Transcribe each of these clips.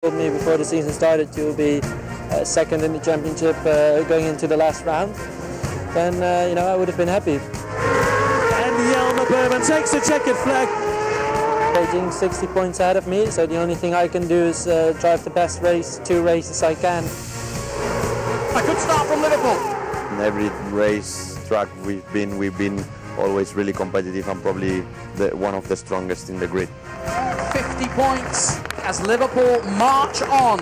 told me before the season started you'll be second in the championship going into the last round, then you know, I would have been happy. And Jelmer Berman takes the checkered flag. Beijing 60 points ahead of me, so the only thing I can do is drive the best two races I can. A good start from Liverpool. In every race track we've been always really competitive and probably one of the strongest in the grid. 50 points as Liverpool march on.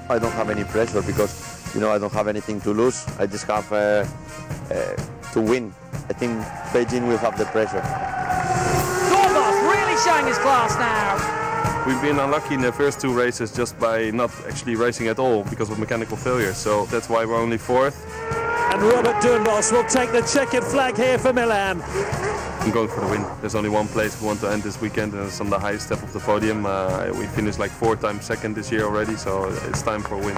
I don't have any pressure because, you know, I don't have anything to lose. I just have to win. I think Beijing will have the pressure. Dornbos really showing his class now. We've been unlucky in the first two races just by not actually racing at all because of mechanical failure. So that's why we're only fourth. And Robert Dornbos will take the checkered flag here for Milan. I'm going for the win. There's only one place we want to end this weekend, and it's on the highest step of the podium. We finished like 4 times second this year already, so it's time for a win.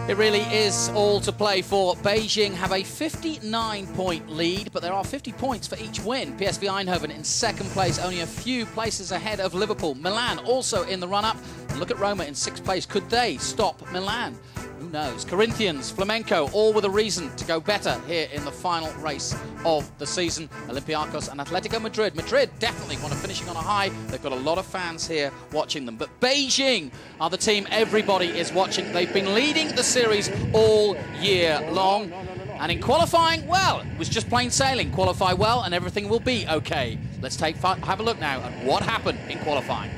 It really is all to play for. Beijing have a 59-point lead, but there are 50 points for each win. PSV Eindhoven in second place, only a few places ahead of Liverpool. Milan also in the run-up. Look at Roma in 6th place. Could they stop Milan? Who knows? Corinthians, Flamenco, all with a reason to go better here in the final race of the season. Olympiacos and Atletico Madrid. Madrid definitely want to finishing on a high. They've got a lot of fans here watching them. But Beijing are the team everybody is watching. They've been leading the series all year long. And in qualifying, well, it was just plain sailing. Qualify well and everything will be okay. Let's have a look now at what happened in qualifying.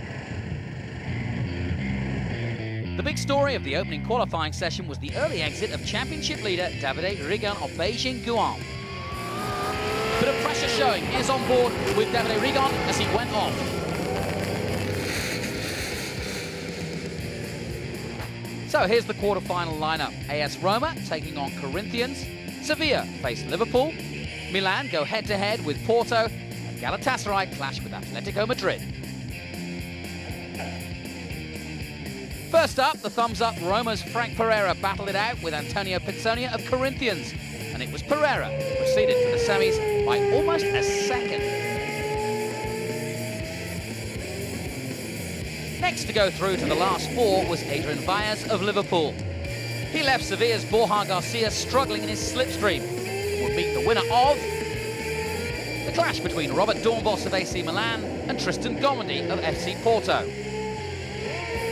The big story of the opening qualifying session was the early exit of championship leader Davide Rigon of Beijing Guan. Bit of pressure showing. He is on board with Davide Rigon as he went off. So here's the quarter-final lineup. AS Roma taking on Corinthians. Sevilla face Liverpool. Milan go head-to-head with Porto. And Galatasaray clash with Atletico Madrid. First up, the thumbs up, Roma's Frank Pereira battled it out with Antonio Pizzonia of Corinthians. And it was Pereira who proceeded to the semis by almost a second. Next to go through to the last 4 was Adrian Valles of Liverpool. He left Sevilla's Borja Garcia struggling in his slipstream. Will meet the winner of the clash between Robert Dornbos of AC Milan and Tristan Gomendi of FC Porto.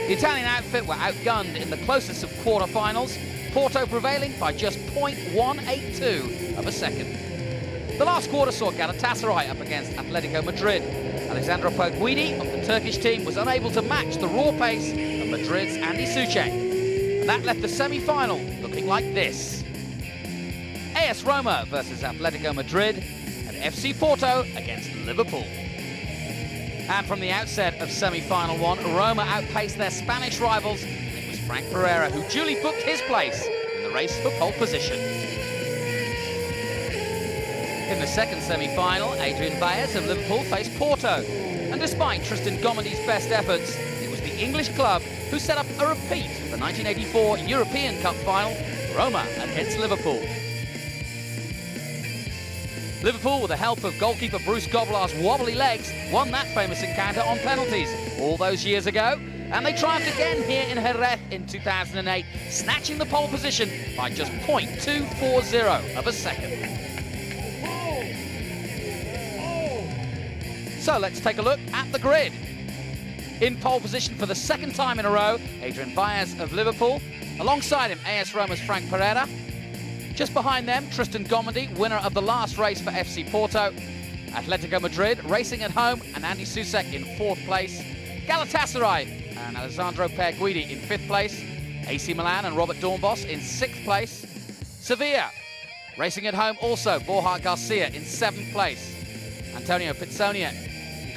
The Italian outfit were outgunned in the closest of quarter-finals, Porto prevailing by just 0.182 of a second. The last quarter saw Galatasaray up against Atletico Madrid. Alessandro Guidi of the Turkish team was unable to match the raw pace of Madrid's Andy Soucek. And that left the semi-final looking like this. AS Roma versus Atletico Madrid and FC Porto against Liverpool. And from the outset of semi-final 1, Roma outpaced their Spanish rivals, and it was Frank Pereira who duly booked his place in the race for pole position. In the second semi-final, Adrian Valles of Liverpool faced Porto, and despite Tristan Gomendi's best efforts, it was the English club who set up a repeat of the 1984 European Cup final, Roma against Liverpool. Liverpool, with the help of goalkeeper Bruce Goblar's wobbly legs, won that famous encounter on penalties all those years ago. And they triumphed again here in Jerez in 2008, snatching the pole position by just 0.240 of a second. So let's take a look at the grid. In pole position for the second time in a row, Adrian Valles of Liverpool. Alongside him, AS Roma's Frank Pereira. Just behind them, Tristan Gomendi, winner of the last race for FC Porto. Atletico Madrid racing at home, and Andy Soucek in 4th place. Galatasaray and Alessandro Guidi in 5th place. AC Milan and Robert Dornbos in 6th place. Sevilla racing at home also, Borja Garcia in 7th place. Antonio Pizzonia,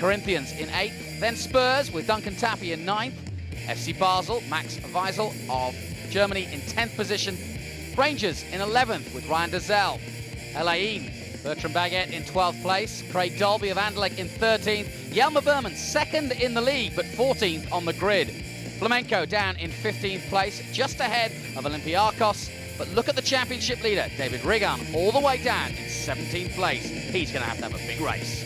Corinthians in 8th. Then Spurs with Duncan Tapie in 9th. FC Basel, Max Weisel of Germany in 10th position. Rangers in 11th with Ryan Dazelle. Elaine, Bertrand Baguette in 12th place. Craig Dolby of Anderlecht in 13th. Jelmer Berman 2nd in the league, but 14th on the grid. Flamenco down in 15th place, just ahead of Olympiacos. But look at the championship leader, David Rigon, all the way down in 17th place. He's going to have a big race.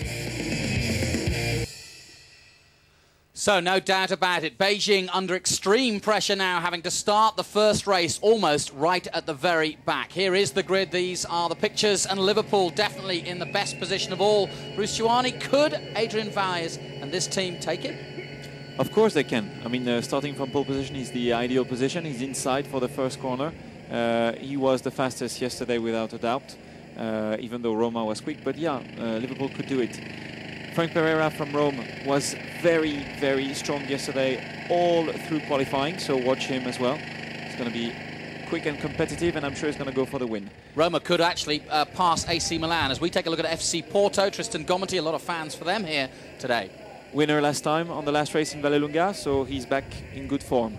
So no doubt about it, Beijing under extreme pressure now, having to start the first race almost right at the very back. Here is the grid, these are the pictures, and Liverpool definitely in the best position of all. Bruce Giuani, could Adrian Veirs and this team take it? Of course they can. I mean, starting from pole position is the ideal position. He's inside for the first corner. He was the fastest yesterday without a doubt, even though Roma was quick. But yeah, Liverpool could do it. Frank Pereira from Rome was very, very strong yesterday all through qualifying, so watch him as well. It's going to be quick and competitive, and I'm sure he's going to go for the win. Roma could actually pass AC Milan. As we take a look at FC Porto, Tristan Gomonti, a lot of fans for them here today. Winner last time on the last race in Vallelunga, so he's back in good form.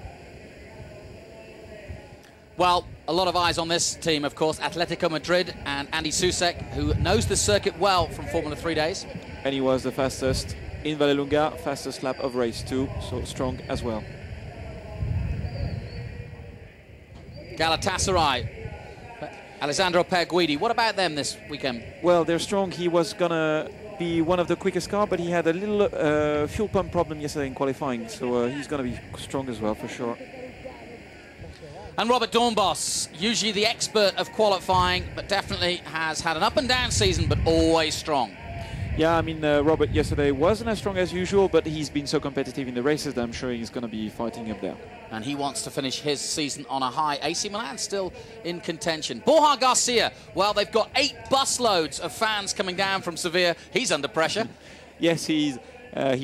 Well, a lot of eyes on this team, of course. Atletico Madrid and Andy Susek, who knows the circuit well from Formula 3 days. And he was the fastest in Vallelunga, fastest lap of race 2, so strong as well. Galatasaray, Alessandro Perguidi, what about them this weekend? Well, they're strong. He was gonna be one of the quickest cars, but he had a little fuel pump problem yesterday in qualifying, so he's gonna be strong as well for sure. And Robert Dornbos, usually the expert of qualifying, but definitely has had an up and down season, but always strong. Yeah, I mean, Robert yesterday wasn't as strong as usual, but he's been so competitive in the races that I'm sure he's going to be fighting up there. And he wants to finish his season on a high. AC Milan still in contention. Borja Garcia, well, they've got 8 busloads of fans coming down from Sevilla. He's under pressure. Yes, he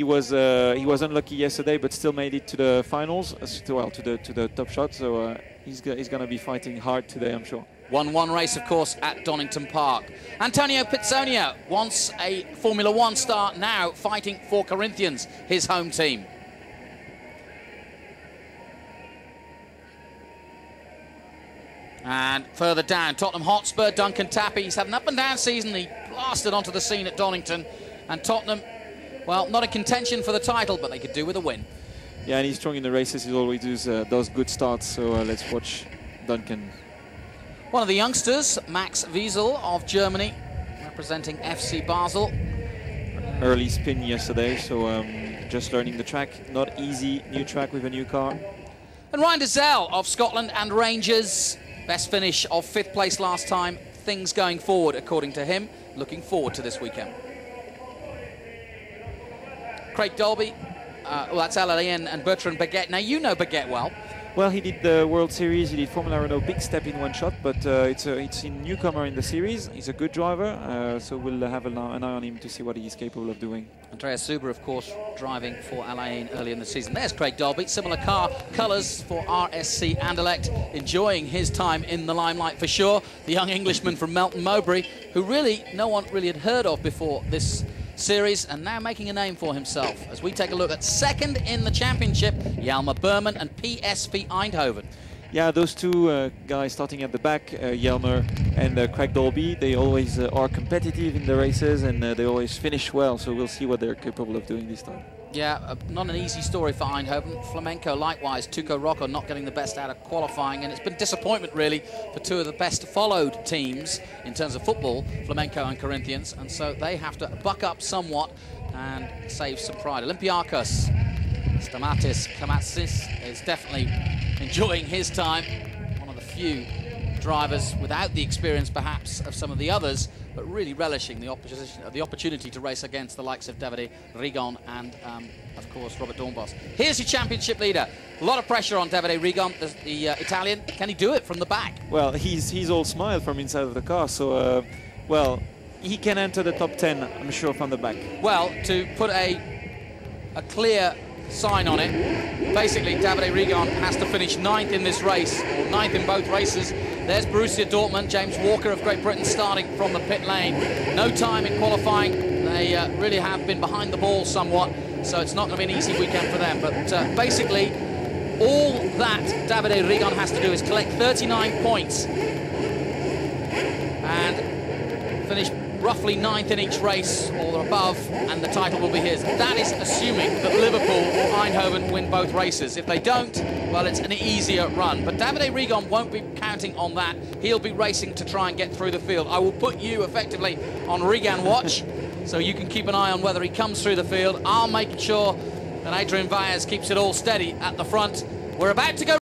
was unlucky yesterday, but still made it to the finals, well, to the top shot. So he's going to be fighting hard today, I'm sure. 1-1 race, of course, at Donington Park. Antonio Pizzonia, once a Formula 1 star, now fighting for Corinthians, his home team. And further down, Tottenham Hotspur, Duncan Tappy. He's had an up-and-down season. He blasted onto the scene at Donington. And Tottenham, well, not a contention for the title, but they could do with a win. Yeah, and he's strong in the races. He always does good starts, so let's watch Duncan. One of the youngsters, Max Wiesel of Germany, representing FC Basel. Early spin yesterday, so just learning the track. Not easy, new track with a new car. And Ryan Dezell of Scotland and Rangers. Best finish of 5th place last time. Things going forward, according to him. Looking forward to this weekend. Craig Dolby, well, that's Alain and Bertrand Baguette. Now, you know Baguette well. Well, he did the World Series, he did Formula Renault, big step in one shot, but it's a newcomer in the series. He's a good driver, so we'll have an eye on him to see what he's capable of doing. Andreas Suber, of course, driving for Alain early in the season. There's Craig Dolby, similar car colours for RSC Anderlecht, enjoying his time in the limelight for sure. The young Englishman from Melton Mowbray, who really no one really had heard of before this series, and now making a name for himself. As we take a look at second in the championship, Jelmer Berman and PSV Eindhoven. Yeah, those two guys starting at the back, Jelmer and Craig Dolby, they always are competitive in the races, and they always finish well, so we'll see what they're capable of doing this time. Yeah, not an easy story for Eindhoven. Flamenco likewise, Tuco Rocco not getting the best out of qualifying, and it's been disappointment really for two of the best followed teams in terms of football, Flamenco and Corinthians, and so they have to buck up somewhat and save some pride. Olympiakos, Stamatis Kamatsis is definitely enjoying his time, one of the few drivers without the experience perhaps of some of the others, but really relishing the opportunity to race against the likes of Davide Rigon and of course Robert Dornbos. Here's your championship leader. A lot of pressure on Davide Rigon, the Italian. Can he do it from the back? Well, he's all smile from inside of the car, so well, he can enter the top 10, I'm sure, from the back. Well, to put a clear sign on it, basically Davide Rigon has to finish 9th in this race, or 9th in both races. There's Borussia Dortmund, James Walker of Great Britain starting from the pit lane. No time in qualifying. They really have been behind the ball somewhat, so it's not going to be an easy weekend for them. But basically, all that Davide Rigon has to do is collect 39 points and finish roughly 9th in each race or above, and the title will be his. That is assuming that Liverpool or Eindhoven win both races. If they don't, well, it's an easier run. But Davide Rigon won't be counting on that. He'll be racing to try and get through the field. I will put you effectively on Rigon watch, so you can keep an eye on whether he comes through the field. I'll make sure And Adrian Valles keeps it all steady at the front. We're about to go